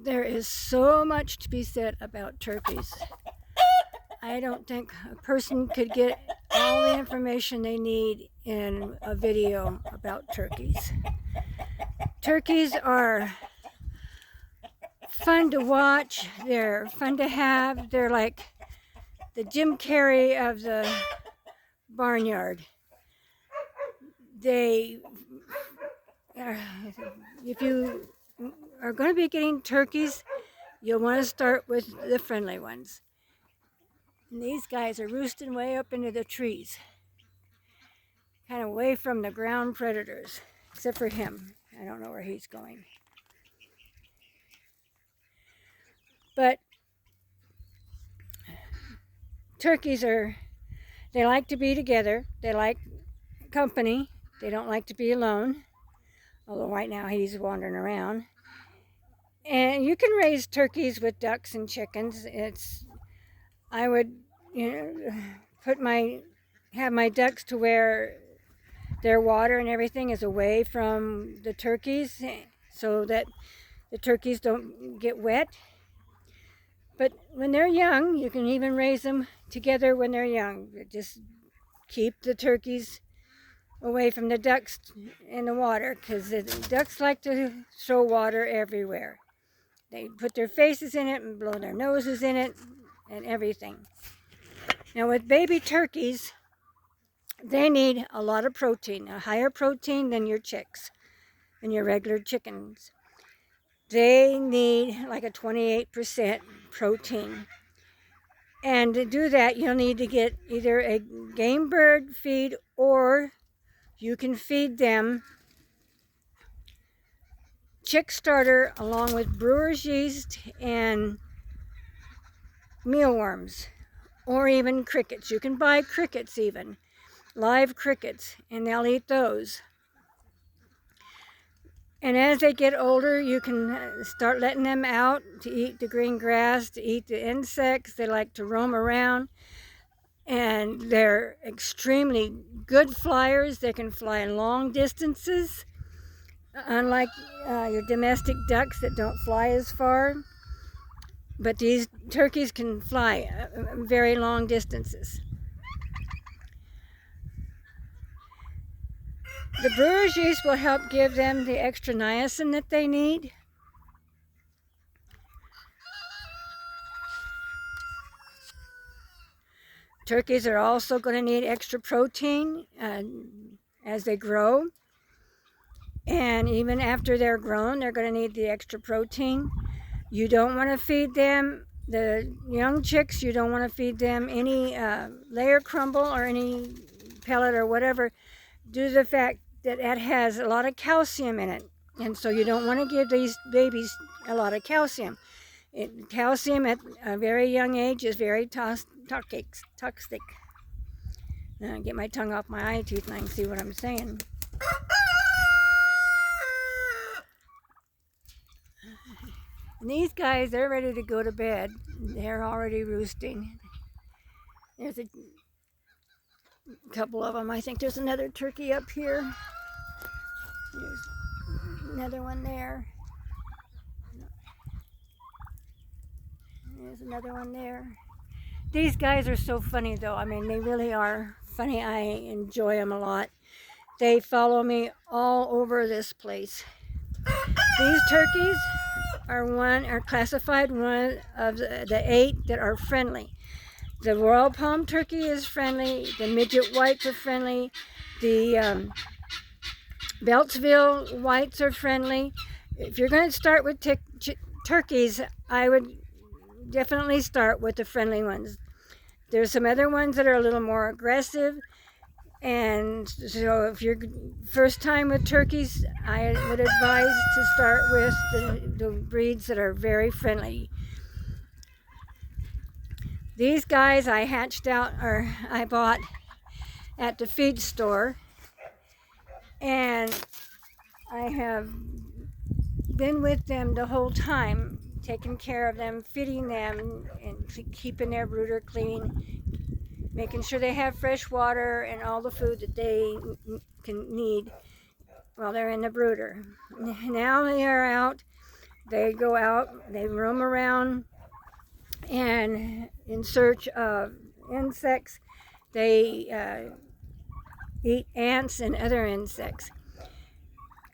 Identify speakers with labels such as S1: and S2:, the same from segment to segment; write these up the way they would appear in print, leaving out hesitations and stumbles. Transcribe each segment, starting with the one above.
S1: There is so much to be said about turkeys. I don't think a person could get all the information they need in a video about turkeys. Turkeys are fun to watch, they're fun to have, they're like the Jim Carrey of the barnyard. They, if you are going to be getting turkeys, you'll want to start with the friendly ones. And these guys are roosting way up into the trees, kind of away from the ground predators, except for him. I don't know where he's going. But turkeys they like to be together. They like company. They don't like to be alone. Although right now he's wandering around. And you can raise turkeys with ducks and chickens. I would, have my ducks to where their water and everything is away from the turkeys so that the turkeys don't get wet. But when they're young, you can even raise them together when they're young. Just keep the turkeys away from the ducks in the water, because the ducks like to throw water everywhere. They put their faces in it and blow their noses in it and everything. Now with baby turkeys, they need a lot of protein, a higher protein than your chicks and your regular chickens. They need like a 28% protein. And to do that, you'll need to get either a game bird feed, or you can feed them chick starter along with brewer's yeast and mealworms, or even crickets. You can buy crickets, even live crickets, and they'll eat those. And as they get older, you can start letting them out to eat the green grass, to eat the insects. They like to roam around, and they're extremely good flyers. They can fly long distances, unlike your domestic ducks that don't fly as far. But these turkeys can fly very long distances. The brewer's yeast will help give them the extra niacin that they need. Turkeys are also going to need extra protein as they grow. And even after they're grown, they're going to need the extra protein. You don't want to feed them, the young chicks, you don't want to feed them any layer crumble or any pellet or whatever, due to the fact that it has a lot of calcium in it. And so you don't want to give these babies a lot of calcium. Calcium at a very young age is very toxic. Now I get my tongue off my eye teeth and I can see what I'm saying. And these guys, they're ready to go to bed. They're already roosting. There's a couple of them. I think there's another turkey up here. There's another one there. There's another one there. These guys are so funny though. I mean, they really are funny. I enjoy them a lot. They follow me all over this place. These turkeys are classified one of the 8 that are friendly. The Royal Palm turkey is friendly. The midget whites are friendly. The Beltsville whites are friendly. If you're going to start with turkeys, I would definitely start with the friendly ones. There's some other ones that are a little more aggressive. And so if you're first time with turkeys, I would advise to start with the breeds that are very friendly. These guys I hatched out, or I bought at the feed store, and I have been with them the whole time, taking care of them, feeding them, and keeping their brooder clean, making sure they have fresh water and all the food that they can need while they're in the brooder. Now they are out. They go out, they roam around, and in search of insects. They eat ants and other insects.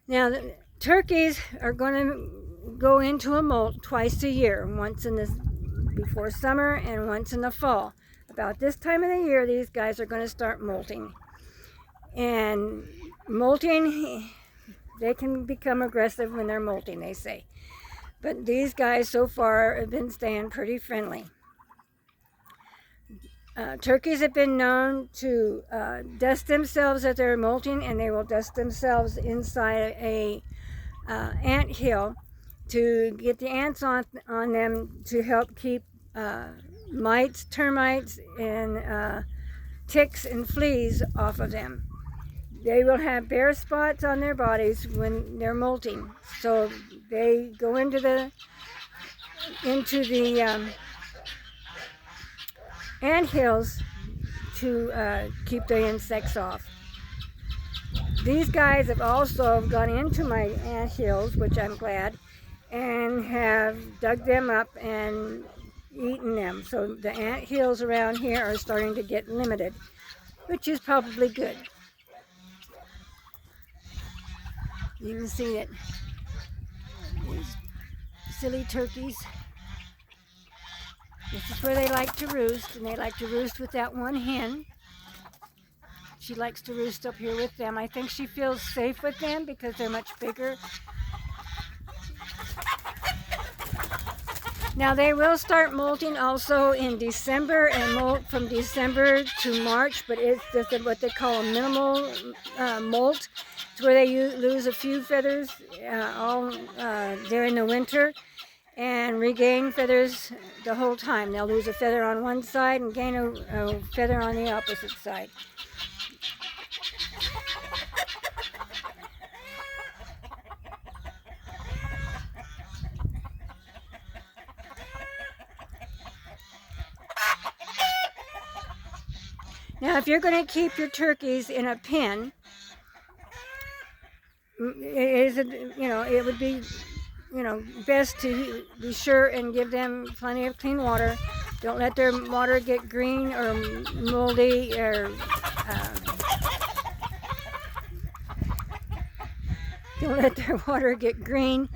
S1: Now, the turkeys are going to go into a molt twice a year, once in the before summer and once in the fall. About this time of the year, these guys are going to start molting. And molting, they can become aggressive when they're molting, they say. But these guys so far have been staying pretty friendly. Turkeys have been known to dust themselves as they're molting, and they will dust themselves inside a ant hill to get the ants on them to help keep mites, termites, and ticks and fleas off of them. They will have bare spots on their bodies when they're molting, so they go into the ant hills to keep the insects off. These guys have also gone into my ant hills, which I'm glad, and have dug them up and eaten them. So the ant hills around here are starting to get limited, which is probably good. You can see it. These silly turkeys. This is where they like to roost, and they like to roost with that one hen. She likes to roost up here with them. I think she feels safe with them because they're much bigger. Now they will start molting also in December and molt from December to March, but it's just what they call a minimal molt. It's where they lose a few feathers during the winter and regain feathers the whole time. They'll lose a feather on one side and gain a feather on the opposite side. Now, if you're going to keep your turkeys in a pen, it would be, best to be sure and give them plenty of clean water. Don't let their water get green or moldy or don't let their water get green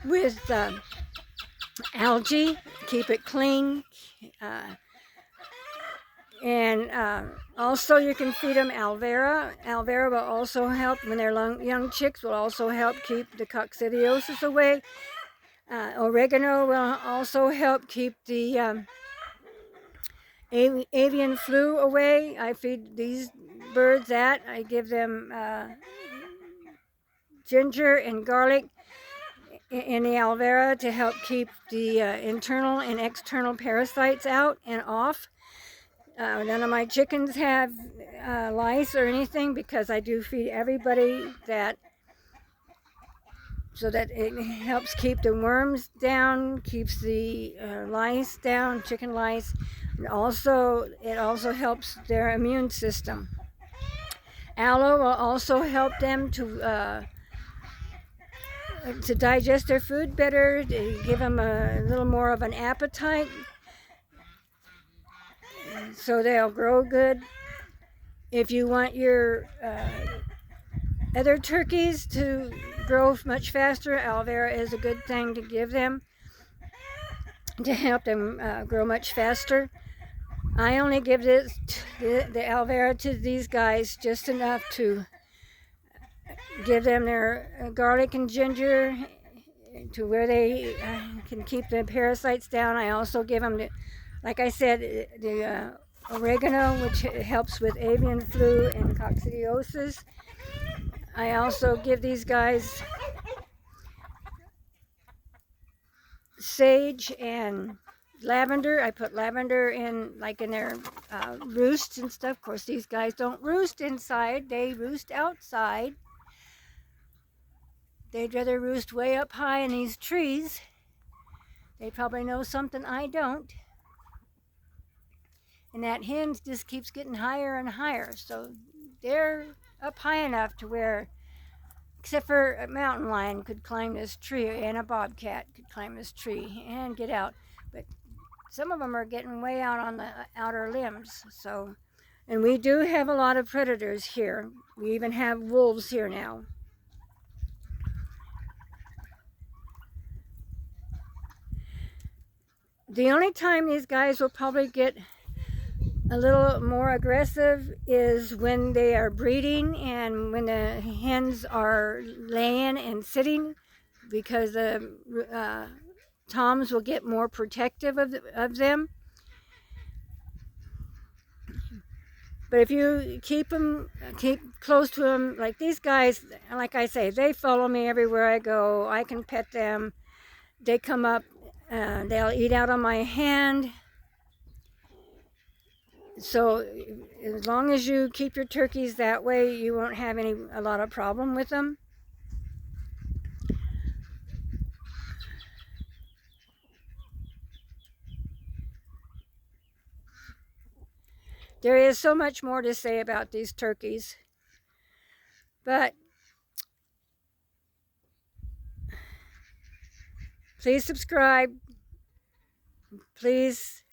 S1: with algae. Keep it clean. And also you can feed them aloe vera. Aloe vera will also help when they're young chicks, will also help keep the coccidiosis away. Oregano will also help keep the avian flu away. I feed these birds that. I give them ginger and garlic in the aloe vera to help keep the internal and external parasites out and off. None of my chickens have lice or anything because I do feed everybody that, so that it helps keep the worms down, keeps the lice down, chicken lice, and it also helps their immune system. Aloe will also help them to digest their food better, to give them a little more of an appetite, so they'll grow good. If you want your other turkeys to grow much faster, aloe vera is a good thing to give them to help them grow much faster. I only give the aloe vera to these guys just enough to give them their garlic and ginger to where they can keep the parasites down. I also give them, like I said, the oregano, which helps with avian flu and coccidiosis. I also give these guys sage and lavender. I put lavender in their roosts and stuff. Of course, these guys don't roost inside. They roost outside. They'd rather roost way up high in these trees. They probably know something I don't. And that hen just keeps getting higher and higher. So they're up high enough to where except for a mountain lion could climb this tree, and a bobcat could climb this tree and get out. But some of them are getting way out on the outer limbs. So, and we do have a lot of predators here. We even have wolves here now. The only time these guys will probably get a little more aggressive is when they are breeding and when the hens are laying and sitting, because the toms will get more protective of them. But if you keep close to them, like these guys, like I say, they follow me everywhere I go. I can pet them. They come up, they'll eat out on my hand. So as long as you keep your turkeys that way, you won't have a lot of problem with them. There is so much more to say about these turkeys, but please subscribe. Please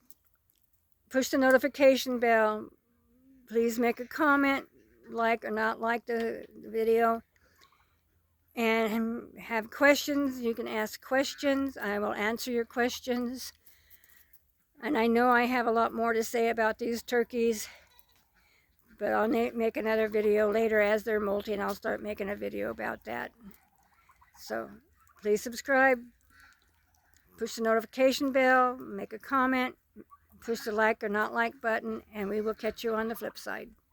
S1: push the notification bell. Please make a comment, like or not like the video. And have questions, you can ask questions. I will answer your questions. And I know I have a lot more to say about these turkeys, but I'll make another video later as they're molting. I'll start making a video about that. So please subscribe, push the notification bell, make a comment, push the like or not like button, and we will catch you on the flip side.